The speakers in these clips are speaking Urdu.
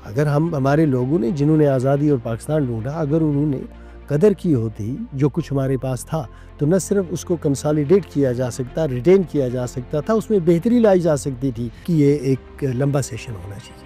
اگر ہمارے لوگوں نے جنہوں نے آزادی اور پاکستان ڈھونڈا، اگر انہوں نے قدر کی ہوتی جو کچھ ہمارے پاس تھا، تو نہ صرف اس کو کنسالیڈیٹ کیا جا سکتا، ریٹین کیا جا سکتا تھا، اس میں بہتری لائی جا سکتی تھی کہ یہ ایک لمبا سیشن ہونا چاہیے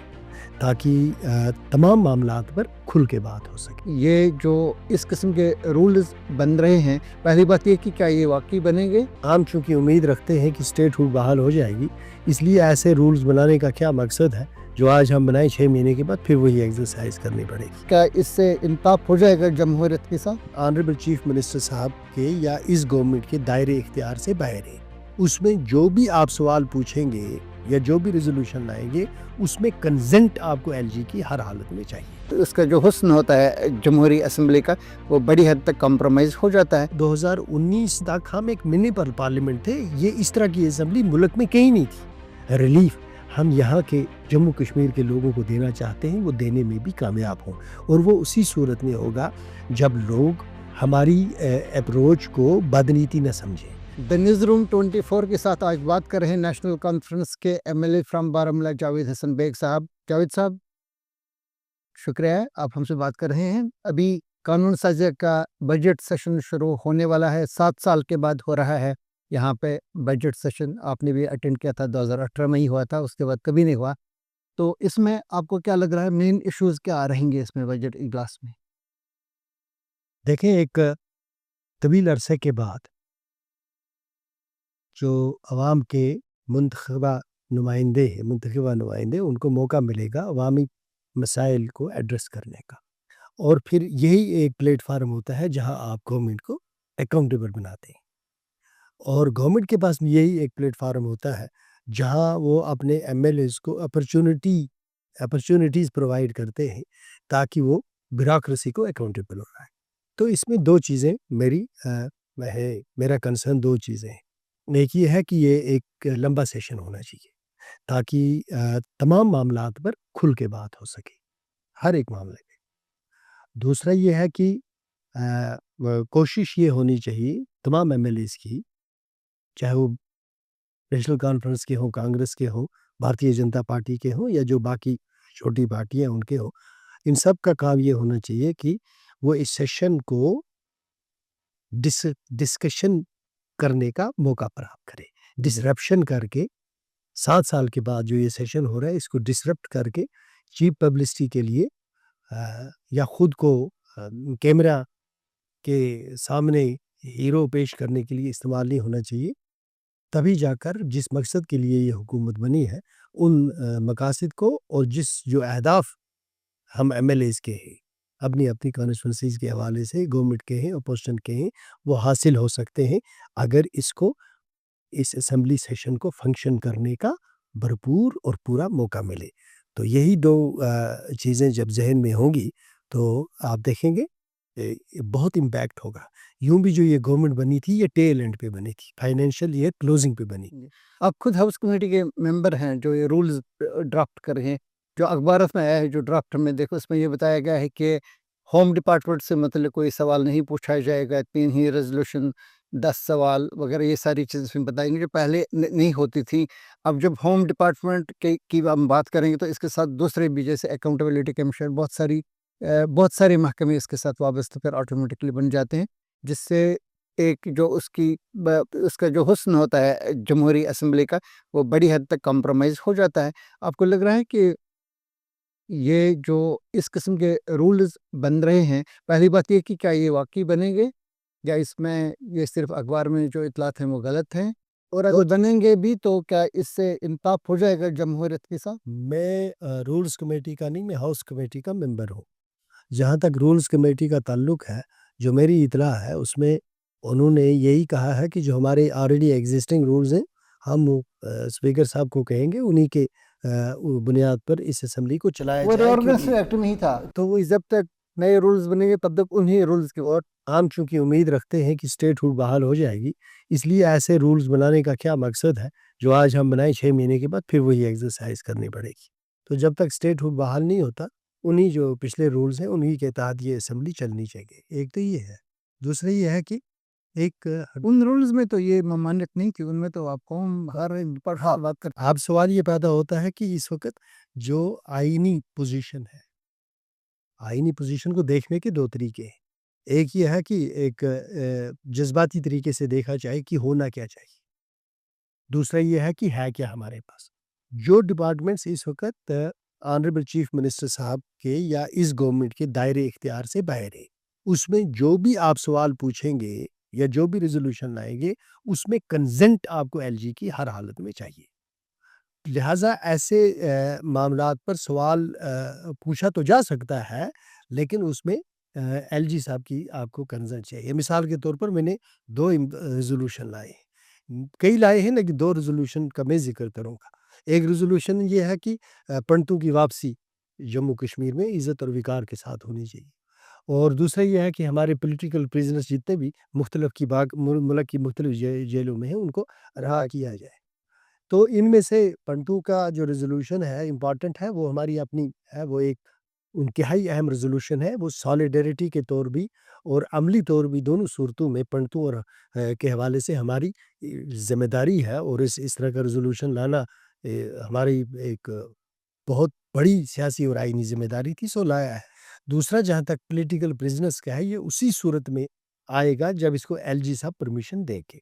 تاکہ تمام معاملات پر کھل کے بات ہو سکے۔ یہ جو اس قسم کے رولز بن رہے ہیں، پہلی بات یہ کہ کیا یہ واقعی بنیں گے؟ ہم چونکہ امید رکھتے ہیں کہ اسٹیٹ ہوڈ بحال ہو جائے گی، اس لیے ایسے رولز بنانے کا کیا مقصد ہے جو آج ہم بنائیں 6 مہینے کے بعد پھر وہی ایکسرسائز کرنی پڑے گی۔ کیا اس سے انصاف ہو جائے گا جمہوریت کے ساتھ؟ آنریبل چیف منسٹر صاحب کے یا اس گورنمنٹ کے دائرے اختیار سے باہر ہے۔ اس میں جو بھی آپ سوال پوچھیں گے یا جو بھی ریزولوشن لائیں گے، اس میں کنزنٹ آپ کو ایل جی کی ہر حالت میں چاہیے۔ اس کا جو حسن ہوتا ہے جمہوری اسمبلی کا، وہ بڑی حد تک کمپرومائز ہو جاتا ہے۔ 2019 تک ہم ایک منی پارلیمنٹ تھے، یہ اس طرح کی اسمبلی ملک میں کہیں نہیں تھی۔ ریلیف ہم یہاں کے جموں کشمیر کے لوگوں کو دینا چاہتے ہیں، وہ دینے میں بھی کامیاب ہوں، اور وہ اسی صورت میں ہوگا جب لوگ ہماری اپروچ کو بدنیتی نہ سمجھیں۔ دا نیوز روم 24 کے ساتھ آج بات کر رہے ہیں نیشنل کانفرنس کے M L A from Baramulla Javed Hassan Baig صاحب۔ جاوید صاحب، شکریہ آپ ہم سے بات کر رہے ہیں۔ ابھی قانون سازی کا بجٹ سیشن شروع ہونے والا ہے، 7 سال کے بعد ہو رہا ہے یہاں پہ بجٹ سیشن۔ آپ نے بھی اٹینڈ کیا تھا، 2018 میں ہی ہوا تھا، اس کے بعد کبھی نہیں ہوا۔ تو اس میں آپ کو کیا لگ رہا ہے، مین ایشوز کیا آ رہیں گے اس میں بجٹ اجلاس میں؟ دیکھیں، ایک طویل عرصے کے بعد جو عوام کے منتخبہ نمائندے ان کو موقع ملے گا عوامی مسائل کو ایڈریس کرنے کا، اور پھر یہی ایک پلیٹ فارم ہوتا ہے جہاں آپ گورنمنٹ کو اکاؤنٹیبل بناتے ہیں، اور گورنمنٹ کے پاس بھی یہی ایک پلیٹ فارم ہوتا ہے جہاں وہ اپنے ایم ایل ایز کو اپرچونٹیز پرووائڈ کرتے ہیں تاکہ وہ بیوروکریسی کو اکاؤنٹیبل ہو رہا ہے۔ تو اس میں دو چیزیں میرا کنسرن دو چیزیں ہیں۔ ایک یہ ہے کہ یہ ایک لمبا سیشن ہونا چاہیے تاکہ تمام معاملات پر کھل کے بات ہو سکے، ہر ایک معاملے میں۔ دوسرا یہ ہے کہ کوشش یہ ہونی چاہیے تمام ایم ایل ایز کی، چاہے وہ نیشنل کانفرنس کے ہوں، کانگریس کے ہوں، بھارتیہ جنتا پارٹی کے ہوں، یا جو باقی چھوٹی پارٹیاں ان کے ہوں، ان سب کا کام یہ ہونا چاہیے کہ وہ اس سیشن کو ڈسکشن کرنے کا موقع فراہم کرے، ڈسرپشن کر کے 7 سال کے بعد جو یہ سیشن ہو رہا ہے اس کو ڈسرپٹ کر کے چیپ پبلسٹی کے لیے یا خود کو کیمرہ کے سامنے ہیرو پیش کرنے کے لیے استعمال نہیں ہونا چاہیے۔ تبھی جا کر جس مقصد کے لیے یہ حکومت بنی ہے ان مقاصد کو، اور جو اہداف ہم ایم ایل ایز کے ہیں اپنی کانسٹیٹوئنسیز کے حوالے سے، گورنمنٹ کے ہیں، اپوزیشن کے ہیں، وہ حاصل ہو سکتے ہیں اگر اس اسمبلی سیشن کو فنکشن کرنے کا بھرپور اور پورا موقع ملے۔ تو یہی دو چیزیں جب ذہن میں ہوں گی تو آپ دیکھیں گے بہت امپیکٹ ہوگا۔ یوں بھی جو یہ گورنمنٹ بنی تھی یہ ٹیل اینڈ پہ بنی تھی، فائنینشیل یہ کلوزنگ پہ بنی۔ آپ خود ہاؤس کمیٹی کے ممبر ہیں جو یہ رولز ڈرافٹ کر رہے ہیں، جو اخبارات میں آیا ہے، جو ڈرافٹ میں دیکھو اس میں یہ بتایا گیا ہے کہ ہوم ڈپارٹمنٹ سے متعلق کوئی سوال نہیں پوچھا جائے گا، 3 ہی ریزولوشن، 10 سوال وغیرہ، یہ ساری چیزیں اس میں بتائیں گے جو پہلے نہیں ہوتی تھیں۔ اب جب ہوم ڈپارٹمنٹ کی ہم بات کریں گے تو اس کے ساتھ دوسرے بھی جیسے اکاؤنٹیبلٹی کمیشن، بہت سارے محکمے اس کے ساتھ وابستہ پھر آٹومیٹکلی بن جاتے ہیں، جس سے ایک جو اس کا جو حسن ہوتا ہے جمہوری اسمبلی کا، وہ بڑی حد تک کمپرومائز ہو جاتا ہے۔ آپ کو لگ رہا ہے کہ یہ جو اس قسم کے رولز بن رہے ہیں، پہلی بات یہ کہ کیا یہ واقعی بنیں گے، یا اس میں یہ صرف اخبار میں جو اطلاعات ہیں وہ غلط ہیں، اور اگر بنیں گے بھی تو کیا اس سے انصاف ہو جائے گا جمہوریت کے ساتھ؟ میں رولز کمیٹی کا نہیں، میں ہاؤس کمیٹی کا ممبر ہوں۔ جہاں تک رولز کمیٹی کا تعلق ہے، جو میری اطلاع ہے اس میں انہوں نے یہی کہا ہے کہ جو ہمارے آلریڈی ایگزسٹنگ رولز ہیں ہم اسپیکر صاحب کو کہیں گے انہی کے بنیاد پر اس اسمبلی کو چلایا وہ جائے۔ ریآرگنائزیشن ایکٹ میں ہی تھا، تو وہ جب تک نئے رولز بنیں گے تب تک انہی رولز کے، اور ہم چونکہ امید رکھتے ہیں کہ اسٹیٹ ہوڈ بحال ہو جائے گی، اس لیے ایسے رولز بنانے کا کیا مقصد ہے جو آج ہم بنائیں 6 مہینے کے بعد پھر وہی ایکسرسائز کرنی پڑے گی۔ تو جب تک اسٹیٹ ہوڈ بحال نہیں ہوتا، انہی جو پچھلے رولز ہیں انہی کے تحت یہ اسمبلی چلنی چاہیے۔ ایک تو یہ ہے، دوسرا یہ ہے کہ ایک ان رولز میں تو یہ ممانعت نہیں تھی، ان میں تو آپ قوم ہر ڈپارٹمنٹ بات کرتے اب سوال یہ پیدا ہوتا ہے کہ اس وقت جو آئینی پوزیشن ہے، آئینی پوزیشن کو دیکھنے کے دو طریقے ہیں۔ ایک یہ ہے کہ ایک جذباتی طریقے سے دیکھا جائے کہ ہونا کیا چاہیے، دوسرا یہ ہے کہ ہے کیا ہمارے پاس۔ جو ڈپارٹمنٹس اس وقت آنریبل چیف منسٹر صاحب کے یا اس گورنمنٹ کے دائرے اختیار سے باہر ہے، اس میں جو بھی آپ سوال پوچھیں گے یا جو بھی ریزولوشن لائیں گے، اس میں کنزنٹ آپ کو ایل جی کی ہر حالت میں چاہیے۔ لہٰذا ایسے معاملات پر سوال پوچھا تو جا سکتا ہے، لیکن اس میں ایل جی صاحب کی آپ کو کنزنٹ چاہیے۔ مثال کے طور پر میں نے 2 ریزولوشن لائے ہیں، کئی لائے ہیں لیکن 2 ریزولوشن کا میں ذکر کروں گا۔ ایک ریزولوشن یہ ہے کہ پنڈتوں کی واپسی جموں کشمیر میں عزت اور وقار کے ساتھ ہونی چاہیے، اور دوسرا یہ ہے کہ ہمارے پولیٹیکل پریزنرز جتنے بھی مختلف ملک کی مختلف جیلوں میں ہیں ان کو رہا کیا جائے۔ تو ان میں سے پنڈتوں کا جو ریزولوشن ہے امپورٹنٹ ہے، وہ ہماری اپنی ہے، وہ ایک انتہائی اہم ریزولوشن ہے۔ وہ سالیڈیرٹی کے طور بھی اور عملی طور بھی دونوں صورتوں میں پنڈتوں اور کے حوالے سے ہماری ذمہ داری ہے، اور اس طرح کا ریزولوشن لانا ہماری ایک بہت بڑی سیاسی اور آئینی ذمہ داری تھی، سو لایا ہے۔ دوسرا جہاں تک پولیٹیکل پریزنرز کا ہے، یہ اسی صورت میں آئے گا جب اس کو ایل جی صاحب پرمیشن دیں گے۔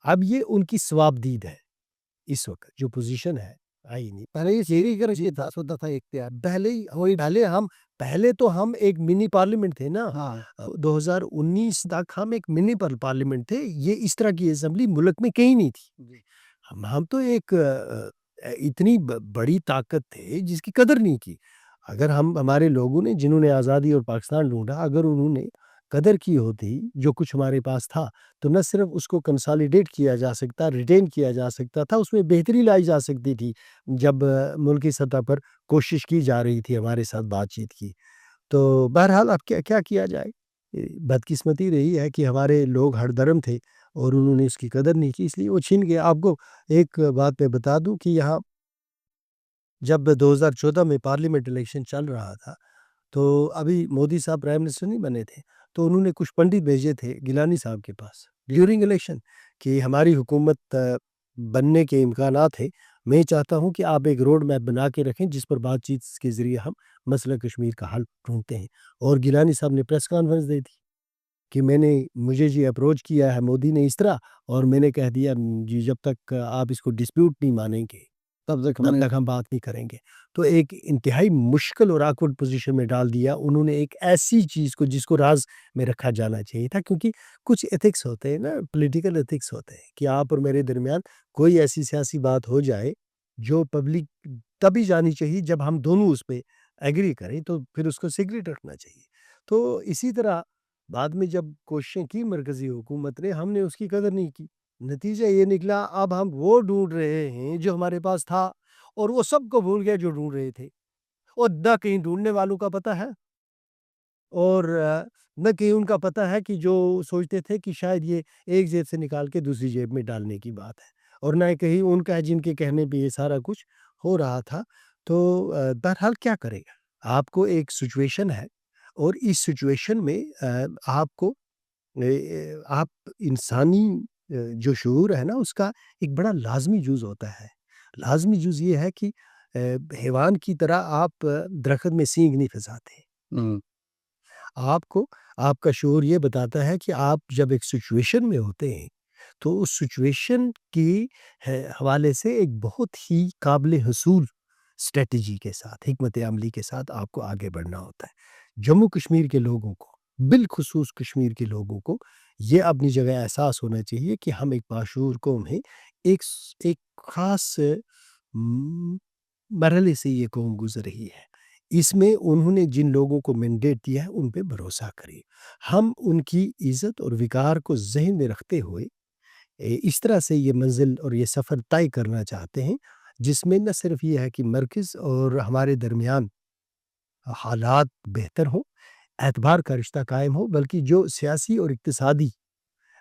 اب یہ ان کی ثوابدید ہے، اس وقت جو پوزیشن ہے آئینی، پہلے یہ سیری کر یہ تھا ہوتا تھا اختیار پہلے تو ہم ایک منی پارلیمنٹ تھے نا۔ ہاں 2019 تک ہم ایک منی پارلیمنٹ تھے، یہ اس طرح کی اسمبلی ملک میں کہیں نہیں تھی۔ ہم تو ایک اتنی بڑی طاقت تھے جس کی قدر نہیں کی۔ اگر ہمارے لوگوں نے، جنہوں نے آزادی اور پاکستان ڈھونڈا، اگر انہوں نے قدر کی ہوتی جو کچھ ہمارے پاس تھا، تو نہ صرف اس کو کنسالیڈیٹ کیا جا سکتا، ریٹین کیا جا سکتا تھا، اس میں بہتری لائی جا سکتی تھی جب ملکی سطح پر کوشش کی جا رہی تھی ہمارے ساتھ بات چیت کی۔ تو بہرحال اب کیا کیا جائے، بدقسمتی رہی ہے کہ ہمارے لوگ ہر درم تھے اور انہوں نے اس کی قدر نہیں کی، اس لیے وہ چھن گئے۔ آپ کو ایک بات میں بتا دوں کہ یہاں جب 2014 میں پارلیمنٹ الیکشن چل رہا تھا، تو ابھی مودی صاحب پرائم منسٹر نہیں بنے تھے، تو انہوں نے کچھ پنڈت بھیجے تھے گیلانی صاحب کے پاس ڈیورنگ الیکشن کہ ہماری حکومت بننے کے امکانات ہیں، میں چاہتا ہوں کہ آپ ایک روڈ میپ بنا کے رکھیں جس پر بات چیت کے ذریعے ہم مسئلہ کشمیر کا حل ڈھونڈتے ہیں۔ اور گیلانی صاحب نے پریس کانفرنس دی تھی کہ مجھے جی اپروچ کیا ہے مودی نے اس طرح، اور میں نے کہہ دیا جی جب تک آپ اس کو ڈسپیوٹ نہیں مانیں گے تب تک ہم بات نہیں کریں گے۔ تو ایک انتہائی مشکل اور آکورڈ پوزیشن میں ڈال دیا انہوں نے ایک ایسی چیز کو جس کو راز میں رکھا جانا چاہیے تھا، کیونکہ کچھ ایتھکس ہوتے ہیں نا، پولیٹیکل ایتھکس ہوتے ہیں کہ آپ اور میرے درمیان کوئی ایسی سیاسی بات ہو جائے جو پبلک تبھی جانی چاہیے جب ہم دونوں اس پہ ایگری کریں، تو پھر اس کو سیکریٹ رکھنا چاہیے۔ تو اسی طرح بعد میں جب کوششیں کی مرکزی حکومت نے، ہم نے اس کی قدر نہیں کی، نتیجہ یہ نکلا اب ہم وہ ڈھونڈ رہے ہیں جو ہمارے پاس تھا، اور وہ سب کو بھول گیا جو ڈھونڈ رہے تھے، اور نہ کہیں ڈھونڈنے والوں کا پتہ ہے، اور نہ کہیں ان کا پتہ ہے کہ جو سوچتے تھے کہ شاید یہ ایک جیب سے نکال کے دوسری جیب میں ڈالنے کی بات ہے، اور نہ کہیں ان کا ہے جن کے کہنے پہ یہ سارا کچھ ہو رہا تھا۔ تو بہرحال کیا کرے گا، آپ کو ایک سچویشن ہے، اور اس سچویشن میں آپ کو آپ انسانی جو شعور ہے نا، اس کا ایک بڑا لازمی جز ہوتا ہے۔ لازمی جز یہ ہے کہ حیوان کی طرح آپ درخت میں سینگ نہیں پھنساتے۔ آپ کا شعور یہ بتاتا ہے کہ آپ جب ایک سچویشن میں ہوتے ہیں تو اس سچویشن کی حوالے سے ایک بہت ہی قابل حصول اسٹریٹجی کے ساتھ، حکمت عملی کے ساتھ آپ کو آگے بڑھنا ہوتا ہے۔ جموں کشمیر کے لوگوں کو، بالخصوص کشمیر کے لوگوں کو، یہ اپنی جگہ احساس ہونا چاہیے کہ ہم ایک باشعور قوم ہیں، ایک خاص مرحلے سے یہ قوم گزر رہی ہے، اس میں انہوں نے جن لوگوں کو مینڈیٹ دیا ہے ان پہ بھروسہ کریں۔ ہم ان کی عزت اور وقار کو ذہن میں رکھتے ہوئے اس طرح سے یہ منزل اور یہ سفر طے کرنا چاہتے ہیں جس میں نہ صرف یہ ہے کہ مرکز اور ہمارے درمیان حالات بہتر ہوں، اعتبار کا رشتہ قائم ہو، بلکہ جو سیاسی اور اقتصادی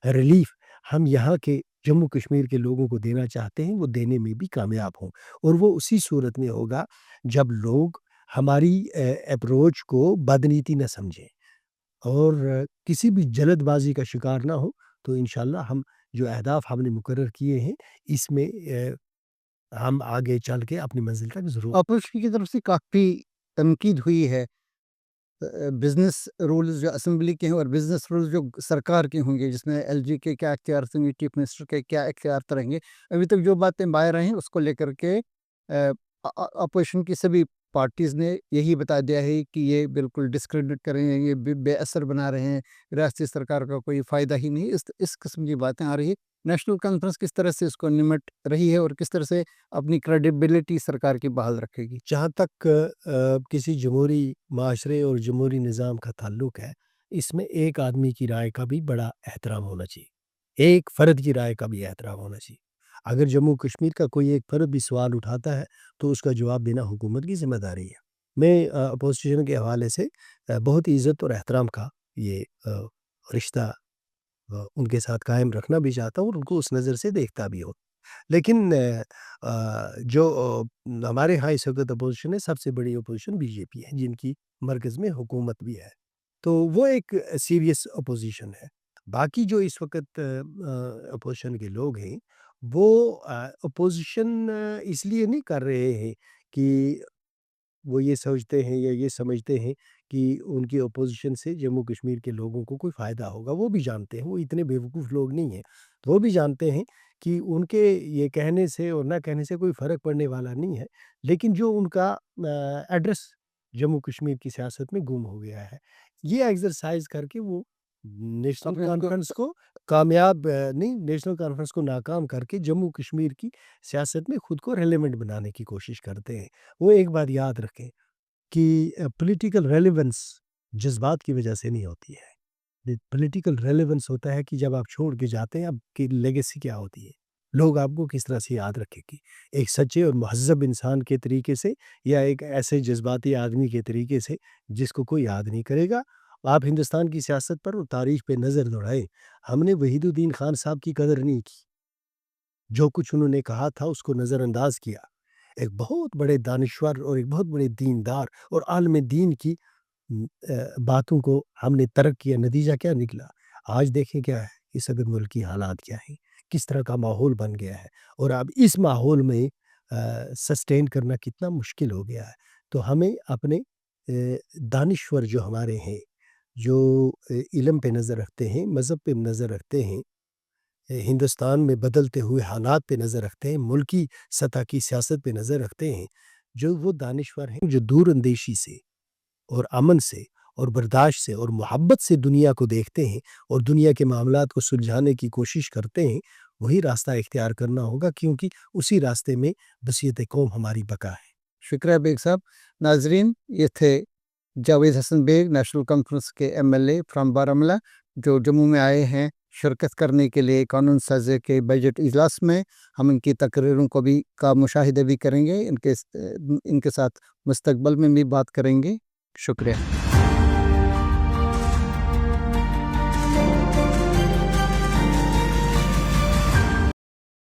ریلیف ہم یہاں کے جموں کشمیر کے لوگوں کو دینا چاہتے ہیں وہ دینے میں بھی کامیاب ہوں، اور وہ اسی صورت میں ہوگا جب لوگ ہماری اپروچ کو بدنیتی نہ سمجھیں اور کسی بھی جلد بازی کا شکار نہ ہو، تو انشاءاللہ ہم جو اہداف ہم نے مقرر کیے ہیں اس میں ہم آگے چل کے اپنی منزل تک ضرور. اپوزیشن کی طرف سے کافی تنقید ہوئی ہے بزنس رولز جو اسمبلی کے ہیں اور بزنس رولز جو سرکار کے ہوں گے، جس میں ایل جی کے کیا اختیار ہوں گے، چیف منسٹر کے کیا اختیار رہیں گے. ابھی تک جو باتیں باہر رہی ہیں اس کو لے کر کے اپوزیشن کی سبھی پارٹیز نے یہی بتا دیا ہے کہ یہ بالکل ڈسکریڈٹ کر رہے ہیں، یہ بے اثر بنا رہے ہیں، ریاستی سرکار کا کوئی فائدہ ہی نہیں. اس قسم کی باتیں آ رہی ہے. نیشنل کانفرنس کس طرح سے اس کو نمٹ رہی ہے اور کس طرح سے اپنی کریڈیبلٹی سرکار کی بحال رکھے گی؟ جہاں تک کسی جمہوری معاشرے اور جمہوری نظام کا تعلق ہے، اس میں ایک آدمی کی رائے کا بھی بڑا احترام ہونا چاہیے، ایک فرد کی رائے کا بھی احترام ہونا چاہیے. اگر جموں کشمیر کا کوئی ایک فرد بھی سوال اٹھاتا ہے تو اس کا جواب دینا حکومت کی ذمہ داری ہے. میں اپوزیشن کے حوالے سے بہت عزت اور احترام کا یہ رشتہ ان کے ساتھ قائم رکھنا بھی چاہتا ہوں اور ان کو اس نظر سے دیکھتا بھی ہوں. لیکن جو ہمارے ہاں اس وقت اپوزیشن ہے، سب سے بڑی اپوزیشن بی جے پی ہے، جن کی مرکز میں حکومت بھی ہے، تو وہ ایک سیریس اپوزیشن ہے. باقی جو اس وقت اپوزیشن کے لوگ ہیں وہ اپوزیشن اس لیے نہیں کر رہے ہیں کہ وہ یہ سوچتے ہیں یا یہ سمجھتے ہیں کہ ان کی اپوزیشن سے جموں کشمیر کے لوگوں کو کوئی فائدہ ہوگا. وہ بھی جانتے ہیں، وہ اتنے بیوقوف لوگ نہیں ہیں، وہ بھی جانتے ہیں کہ ان کے یہ کہنے سے اور نہ کہنے سے کوئی فرق پڑنے والا نہیں ہے. لیکن جو ان کا ایڈریس جموں کشمیر کی سیاست میں گم ہو گیا ہے، یہ ایکسرسائز کر کے وہ نیشنل کانفرنس کو کامیاب نہیں، نیشنل کانفرنس کو ناکام کر کے جموں کشمیر کی سیاست میں خود کو ریلیونٹ بنانے کی کوشش کرتے ہیں. وہ ایک بات یاد رکھیں کہ پولیٹیکل ریلیونس جذبات کی وجہ سے نہیں ہوتی ہے. پولیٹیکل ریلیونس ہوتا ہے کہ جب آپ چھوڑ کے جاتے ہیں، آپ کی لیگیسی کیا ہوتی ہے، لوگ آپ کو کس طرح سے یاد رکھے گی، ایک سچے اور مہذب انسان کے طریقے سے یا ایک ایسے جذباتی آدمی کے طریقے سے جس کو کوئی یاد نہیں کرے گا. آپ ہندوستان کی سیاست پر اور تاریخ پہ نظر دوڑائیں، ہم نے وحید الدین خان صاحب کی قدر نہیں کی. جو کچھ انہوں نے کہا تھا اس کو نظر انداز کیا. ایک بہت بڑے دانشور اور ایک بہت بڑے دیندار اور عالم دین کی باتوں کو ہم نے ترک کیا. نتیجہ کیا نکلا؟ آج دیکھیں کیا ہے اس وقت ملک کی حالات کیا ہیں، کس طرح کا ماحول بن گیا ہے، اور اب اس ماحول میں سسٹین کرنا کتنا مشکل ہو گیا ہے. تو ہمیں اپنے دانشور جو ہمارے ہیں، جو علم پہ نظر رکھتے ہیں، مذہب پہ نظر رکھتے ہیں، ہندوستان میں بدلتے ہوئے حالات پہ نظر رکھتے ہیں، ملکی سطح کی سیاست پہ نظر رکھتے ہیں، جو وہ دانشور ہیں جو دور اندیشی سے اور امن سے اور برداشت سے اور محبت سے دنیا کو دیکھتے ہیں اور دنیا کے معاملات کو سلجھانے کی کوشش کرتے ہیں، وہی راستہ اختیار کرنا ہوگا، کیونکہ اسی راستے میں بصیرت قوم ہماری بقا ہے. شکریہ بیگ صاحب. ناظرین، یہ تھے جاوید حسن بیگ، نیشنل کانفرنس کے M L A from Baramulla, جو جموں میں آئے ہیں شرکت کرنے کے لیے قانون سازی کے بجٹ اجلاس میں. ہم ان کی تقریروں کو بھی کا مشاہدہ بھی کریں گے، ان کے ساتھ مستقبل میں بھی بات کریں گے. شکریہ.